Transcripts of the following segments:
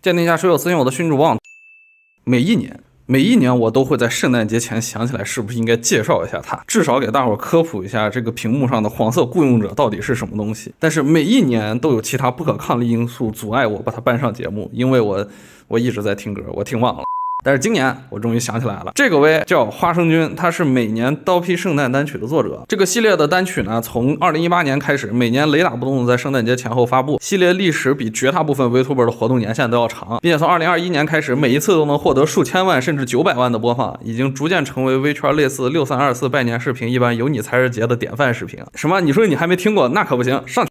鉴定一下谁有私信我的虚拟主播网。每一年我都会在圣诞节前想起来是不是应该介绍一下它，至少给大伙科普一下这个屏幕上的黄色雇佣者到底是什么东西。但是每一年都有其他不可抗力因素阻碍我把它搬上节目，因为我一直在听歌，我听忘了。但是今年我终于想起来了，这个位叫花生君，他是每年刀批圣诞单曲的作者。这个系列的单曲呢，从2018年开始，每年雷打不动的在圣诞节前后发布。系列历史比绝大部分 VTuber 的活动年限都要长，并且从2021年开始，每一次都能获得数千万甚至900万的播放，已经逐渐成为微圈类似6324拜年视频一般有你才是节的典范视频。什么？你说你还没听过？那可不行，上。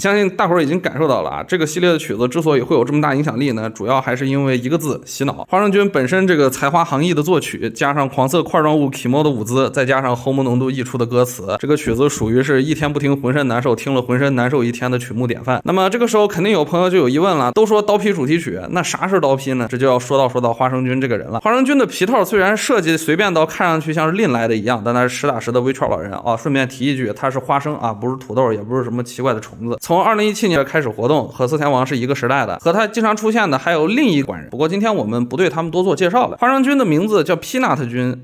相信大伙儿已经感受到了啊，这个系列的曲子之所以会有这么大影响力呢，主要还是因为一个字：洗脑。花生君本身这个才华横溢的作曲，加上黄色块状物 Kimo 的舞姿，再加上红魔浓度溢出的歌词，这个曲子属于是一天不听浑身难受，听了浑身难受一天的曲目典范。那么这个时候肯定有朋友就有疑问了，都说刀批主题曲，那啥是刀批呢？这就要说到花生君这个人了。花生君的皮套虽然设计随便到看上去像是另来的一样，但他是实打实的微圈老人啊。顺便提一句，他是花生啊，不是土豆，也不是什么奇怪的虫子。从2017年开始活动，和四天王是一个时代的，和他经常出现的还有另一管人。不过今天我们不对他们多做介绍了。花生君的名字叫 Peanut 君，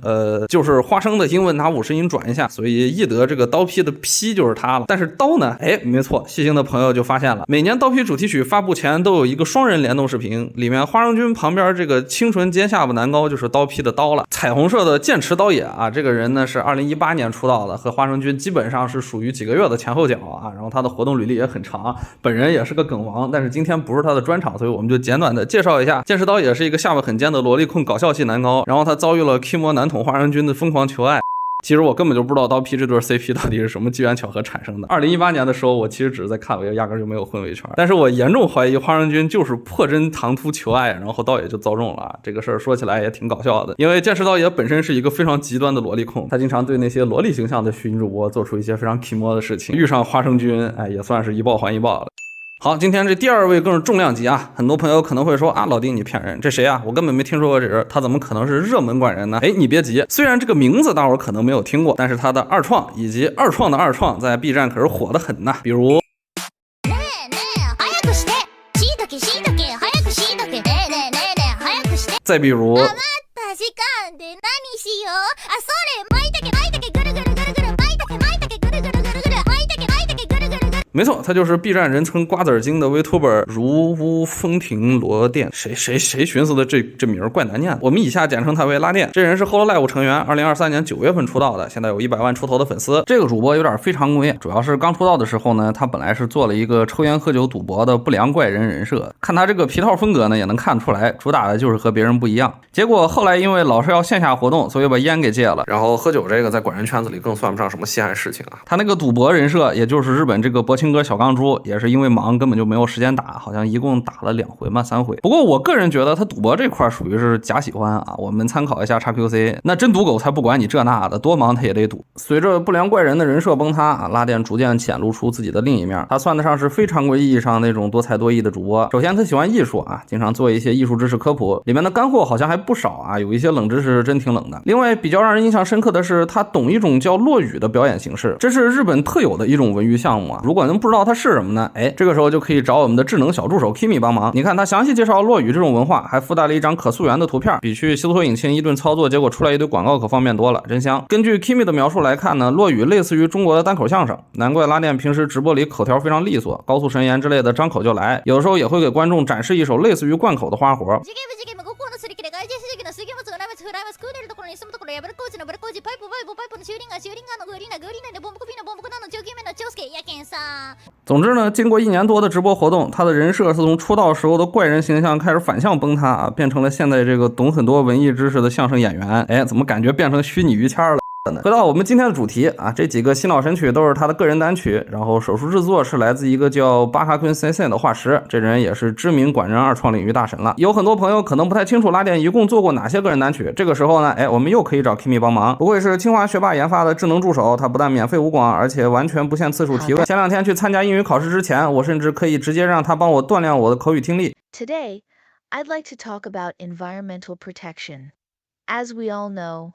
就是花生的英文拿50音转一下，所以译得这个刀批的批就是他了。但是刀呢？哎，没错，细心的朋友就发现了，每年刀批主题曲发布前都有一个双人联动视频，里面花生君旁边这个清纯尖下巴男高就是刀批的刀了。彩虹社的剑池刀也啊，这个人呢是2018年出道的，和花生君基本上是属于几个月的前后脚啊，然后他的活动履历也很长。本人也是个梗王，但是今天不是他的专场，所以我们就简短的介绍一下。剑士刀也是一个下巴很尖的萝莉控搞笑系男高，然后他遭遇了 Kimo 男统花生君的疯狂求爱。其实我根本就不知道刀批这对 CP 到底是什么机缘巧合产生的。2018年的时候，我其实只是在看，我压根就没有混围圈。但是我严重怀疑花生君就是破真唐突求爱，然后刀也就遭中了。这个事儿说起来也挺搞笑的，因为剑士刀也本身是一个非常极端的萝莉控，他经常对那些萝莉形象的虚拟主播做出一些非常 Kimo 的事情。遇上花生君，哎，也算是一报还一报了。好，今天这第二位更是重量级啊！很多朋友可能会说啊，老丁你骗人，这谁啊？我根本没听说过这人，他怎么可能是热门管人呢？哎，你别急，虽然这个名字大伙可能没有听过，但是他的二创以及二创的二创在 B 站可是火得很呐。比如，再比如，没错，他就是 B 站人称瓜子精的 VTuber 如乌风亭罗电。谁寻思的这名怪难念，我们以下简称他为拉电。这人是 Hololive 成员，2023年9月份出道的，现在有100万出头的粉丝。这个主播有点非常规，主要是刚出道的时候呢，他本来是做了一个抽烟喝酒赌博的不良怪人人设，看他这个皮套风格呢，也能看出来，主打的就是和别人不一样。结果后来因为老是要线下活动，所以把烟给戒了，然后喝酒这个在管人圈子里更算不上什么稀罕事情啊。他那个赌博人设，也就是日本这个博青哥小钢珠，也是因为忙根本就没有时间打，好像一共打了2回嘛3回。不过我个人觉得他赌博这块属于是假喜欢啊，我们参考一下 XQC， 那真赌狗才不管你这那的，多忙他也得赌。随着不良怪人的人设崩塌啊，拉电逐渐显露出自己的另一面，他算得上是非常规意义上那种多才多艺的主播。首先他喜欢艺术啊，经常做一些艺术知识科普，里面的干货好像还不少啊，有一些冷知识真挺冷的。另外比较让人印象深刻的是，他懂一种叫落语的表演形式，这是日本特有的一种文娱项目啊。如果能不知道它是什么呢？哎，这个时候就可以找我们的智能小助手 Kimi 帮忙。你看他详细介绍落语这种文化，还附带了一张可溯源的图片，比去搜索引擎一顿操作，结果出来一堆广告可方便多了，真香。根据 Kimi 的描述来看呢，落语类似于中国的单口相声，难怪拉电平时直播里口条非常利索，高速神言之类的张口就来，有的时候也会给观众展示一手类似于贯口的花活。总之呢，经过1年多的直播活动，他的人设是从出道时候的怪人形象开始反向崩塌啊，变成了现在这个懂很多文艺知识的相声演员。哎，怎么感觉变成虚拟于谦了？回到我们今天的主题啊，这几个洗脑神曲都是他的个人单曲，然后手术制作是来自一个叫巴卡坤森森的画师，这人也是知名管人二创领域大神了。有很多朋友可能不太清楚拉电一共做过哪些个人单曲，这个时候呢，哎，我们又可以找 Kimi 帮忙。不愧是清华学霸研发的智能助手，他不但免费无广，而且完全不限次数提问。前2天去参加英语考试之前，我甚至可以直接让他帮我锻炼我的口语听力。Today I'd like to talk about environmental protection. As we all know,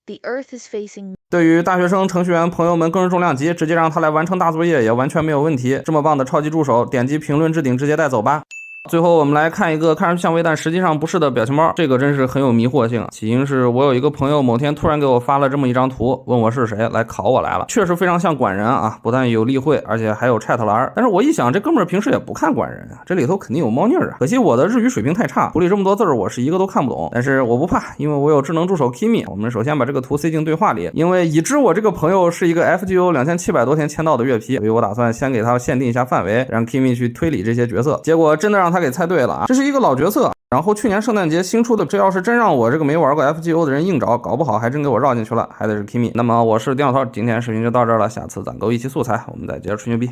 the Earth is facing 对于大学生程序员朋友们更是重量级，直接让他来完成大作业也完全没有问题。这么棒的超级助手，点击评论置顶直接带走吧。最后我们来看一个看上去像微但实际上不是的表情包，这个真是很有迷惑性。起因是我有一个朋友某天突然给我发了这么一张图，问我是谁，来考我来了。确实非常像管人啊，不但有例会，而且还有 chat 栏。但是我一想，这哥们儿平时也不看管人啊，这里头肯定有猫腻啊。可惜我的日语水平太差，图里这么多字儿，我是一个都看不懂。但是我不怕，因为我有智能助手 Kimi。我们首先把这个图塞进对话里，因为已知我这个朋友是一个 FGO 2700多天签到的月批，所以我打算先给他限定一下范围，让 Kimi 去推理这些角色。结果真的让他给猜对了啊！这是一个老角色，然后去年圣诞节新出的，这要是真让我这个没玩过 FGO 的人硬找，搞不好还真给我绕进去了，还得是 Kimi。那么我是丁小涛，今天视频就到这儿了，下次攒够一期素材，我们再接着吹牛逼。